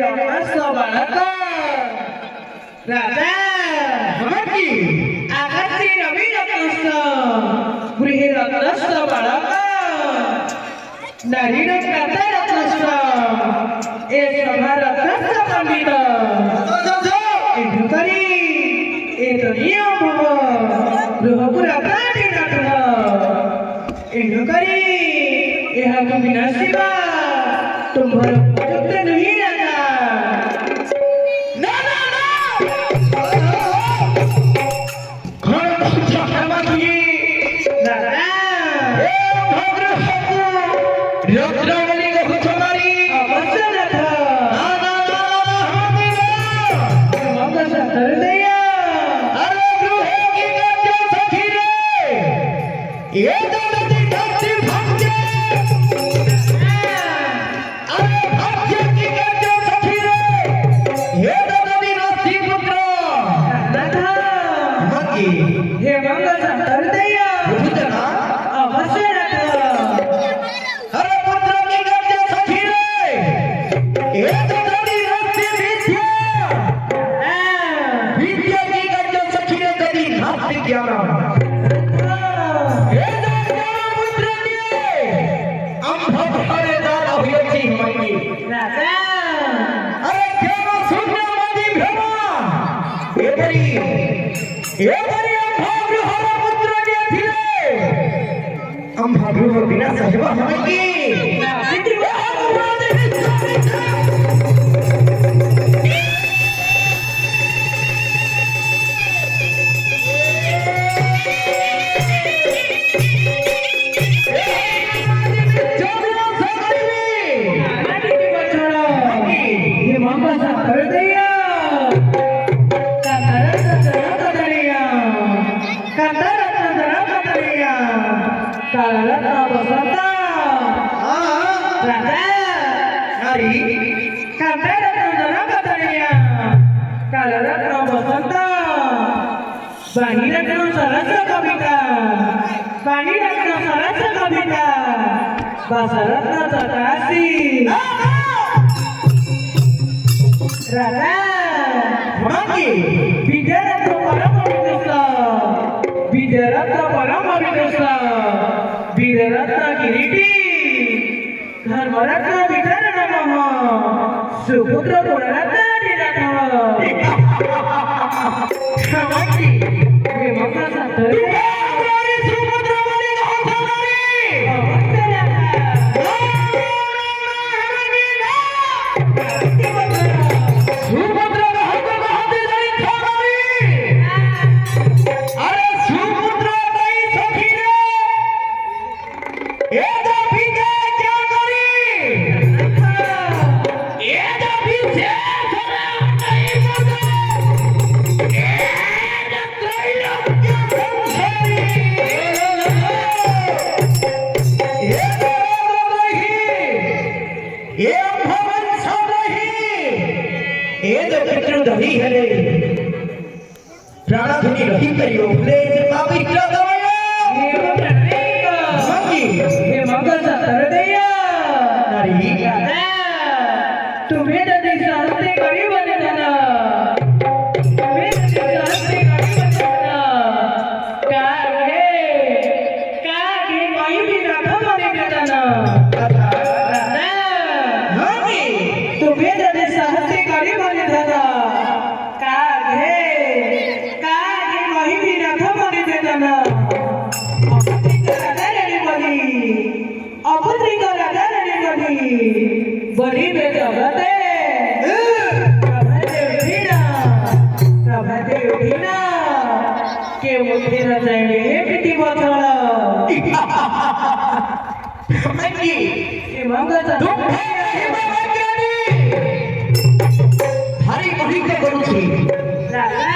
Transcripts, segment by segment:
रत्नस्थ बालक राजा हमारी आकाशी रवी रत्नस्थ गृह रत्नस्थ बालक नारी रत्नाता रत्नस्थ ए सभा रत्नस्थ पंडित एठुकरी ए दुनिया भव गृहपुरा प्राणी नाटक एठुकरी यह विनाशिबा तुम्हारा उपयुक्त नहीं लगा ना ना ना घर पहुंचा हमारी राजा ए भद्र हकु रत्नावली को हमारी अवश्य रखा ना ना ना हमारी मग सतर दया अरे गृह की गंजो सखी रे ये तो नदी धरती भंगे अरे भाग्य की गंजो सखी रे ये तो नदी नदी पुत्र राधा हमारी हे मग सतर दया बुझना अवश्य रखा अरे पुत्र की गंजो सखी रे ये तो नदी नदी विद्या विद्या की गंजो सखी रे नदी नदी ज्ञान हे पुत्रने अंभरे दान होयची माहिती राजा अरे केव शून्य मधी भ्रमा एवरी अंभगृहर पुत्रने थिले अंभगृह विनाश हेबा माहिती सुपुत्र पुनरत्न प्राणाधुनी रही करियो ले पवित्र गवायो हे मंगल सतर दया नारी तुम्हें तो साहते करी बने जाना तुम्हें तो साहते करी बने जाना काहे कोई भी रखा बने जाना तुम्हें तो साहते करी बने जाना बड़ी बेजगते प्रभाते उठीना के उठे न जाए प्रीति बचल मंगी ए मंगल तुम भारी बड़ी के करूछी राजा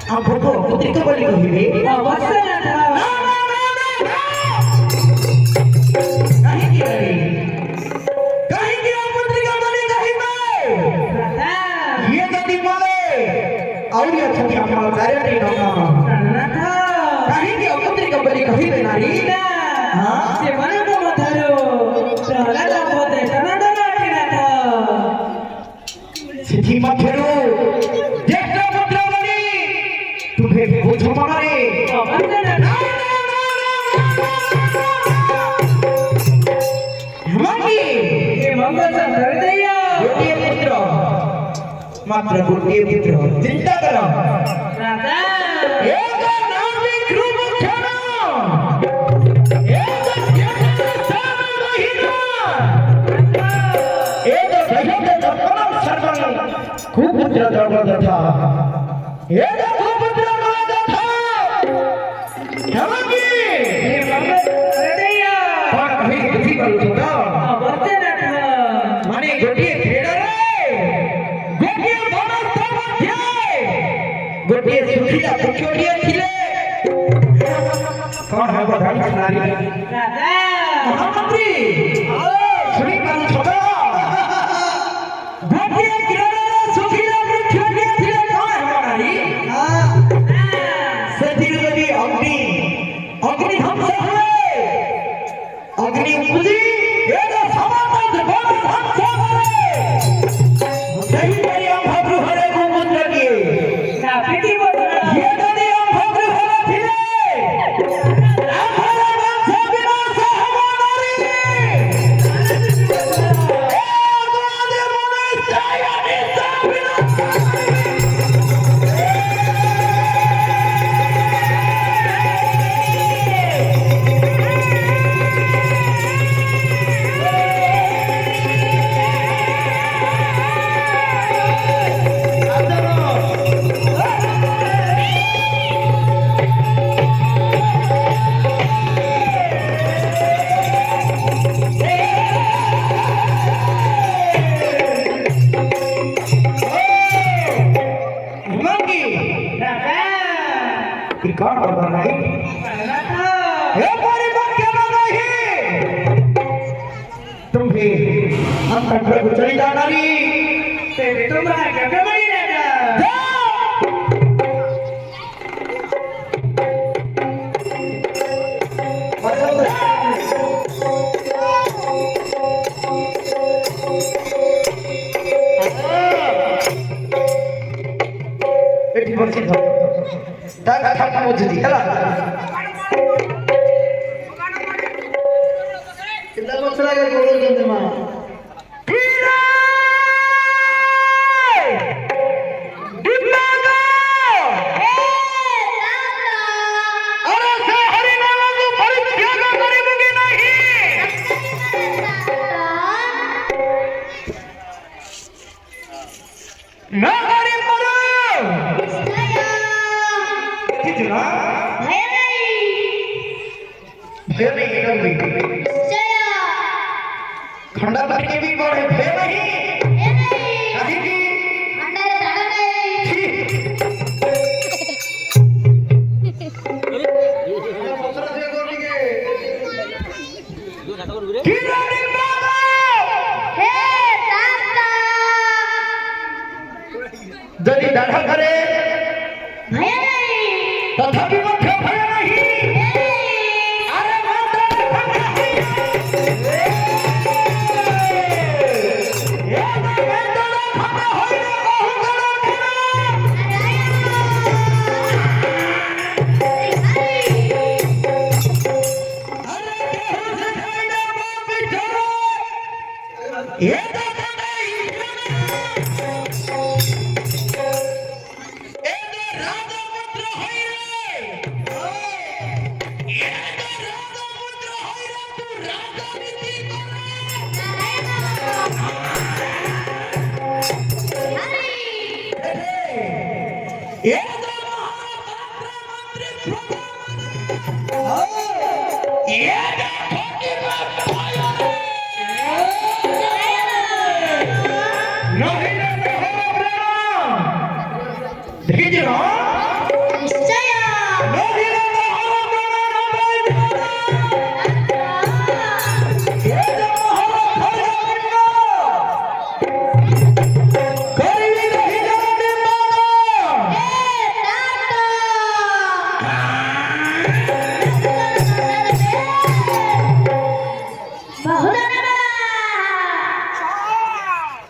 हम भोको पुत्रिका बोली कहिबे अवश्य राजा और अच्छा हमारा कार्य नहीं होगा कहीं की अपुत्री कबली कहीं पे नारी हां से मन को मथरो प्रहलाद होते कनडा नाटी नाथ मंगल धरदैया गोटिए पुत्र मात्र गोटिए पुत्र चिंता कर राजा एक नाम विक्रम क्षण एक ज्ञान महिना एक दह्यते तत्परम सर्वं कुपुत्र द्रवदथा एक कुपुत्र द्रवदथा हेमंगी हे मंगल धरदैया पण कहीं दुखी करू छोटा वर्ते नाथ माने गोटिए खेड़ा रे गोटिए बनस्ता मध्य गोटिए सुखिला पुछोड़िए थिले कौन है बधाई सुनारी राजा महामंत्री सुनी कान छोटा गोटिए खेड़ा रे सुखिला पुछोड़िए थिले कौन है बधाई सतीर देवी अग्नि अग्नि ध्वंस हुए अग्नि उपजी ये तो समाज ध्वंस हुए सही मेरी अम्भद्र हरे गोमुद्र किए ना फिटी बोलना ये नदी अम्भद्र हरे थिले अम्भद्र वंश विनाश हमारी गोदे मुने जाया निस्ता हिमंगी राजा कौन करता नहीं नाथ हे परिपक्व नहीं तुम भी हम कंठ को चली जानारी तेरे तुम्हारा गगमणी राजा एटी बसी था ता कथा बुझी हला कितना मसला के बोलो जंदे मां खंडा करके भी बड़े भय नहीं कहीं की जनी दाढ़ा करे तथापि मध्य भय नहीं अरे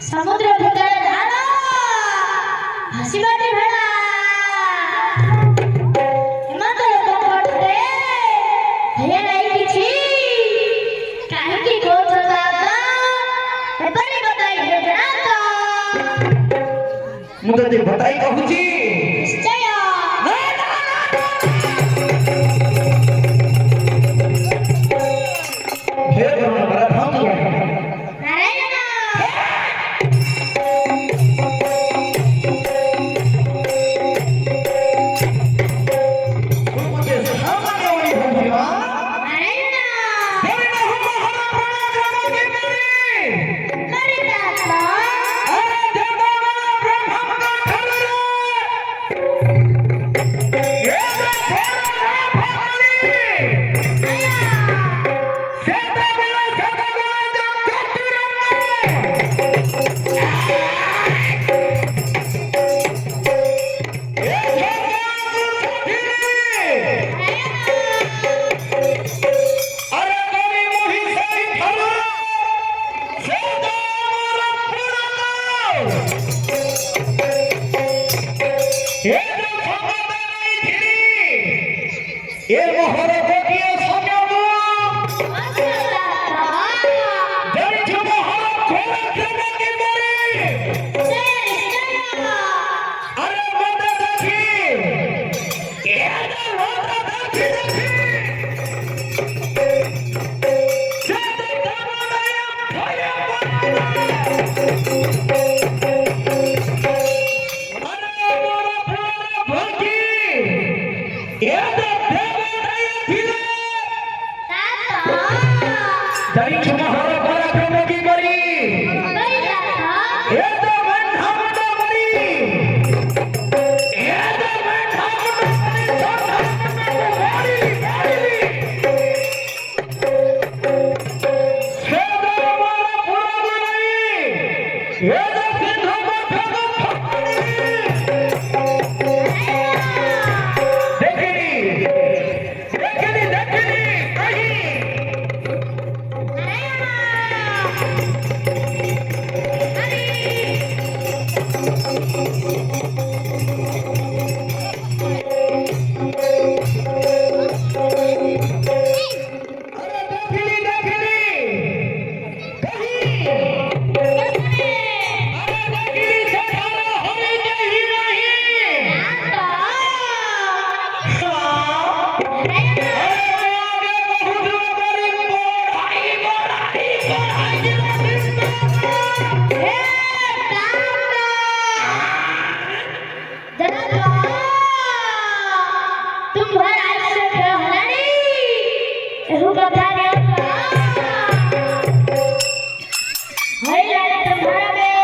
समुद्र भितर धारा हसीबाटी भेड़ा हिमंत लोक पठरे भय नहीं किछि काहे की कोच दादा ମୁଁ ତତେ ବତାଇ କହୁଛି ନିଶ୍ଚୟ ହେ କରଣ ବରା ଧାମ ନାରାୟଣ ମୋତେ ସାମାନ୍ୟ ବୋଲି ଭାବିବା ନାରାୟଣ ଦେବୀ ନହମ ହର ପ୍ରାଣ ଗ୍ରହଣ କେମିତି କରିଦାତ ଆରେ ଦେବଗଣ ବ୍ରହ୍ମାଣ୍ଡ ଠାରୁରେ ଏ ଏ ମୋହର ଗୋଟିଏ ସମୟକୁ ଜାଣିଛୁ ମୋହର ଖୋଳ କ୍ଷମ କିପରି ଆରେ ମତେ ଦେଖି ଏ ମତେ ଦେଖି ଦେଖି ଯେତେ କାମନାୟ ଭୟ ଆରେ ମୋର ପ୍ରାଣ ଭୋଗୀ ଏ ଜାଣିଛୁ ମୋହର ପରାକ୍ରମ କିପରି ଏ ତ ମେଣ୍ଢାମୁଣ୍ଡ କରି ଏ ତ ମେଣ୍ଢାମୁଣ୍ଡ କରି ସନ୍ଧାନକୁ ମାରିଲି ସେ ମୋର ପୁରାଣ ନାହିଁ ଏ ତ ସିଂହ ମଧ୍ୟକୁ ଦେଖିନି ଦେଖିନି ଦେଖିନି କହି अरे देखली देखली कहीं अरे देखली सखाना होई नहीं नहीं आगे बहुत बड़ी तुम्हारा आयुष्य कहलानी एहु कथा रे हई लाले तुम्हारा में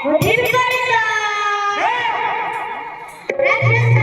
बुद्धि भी करेगा राक्षस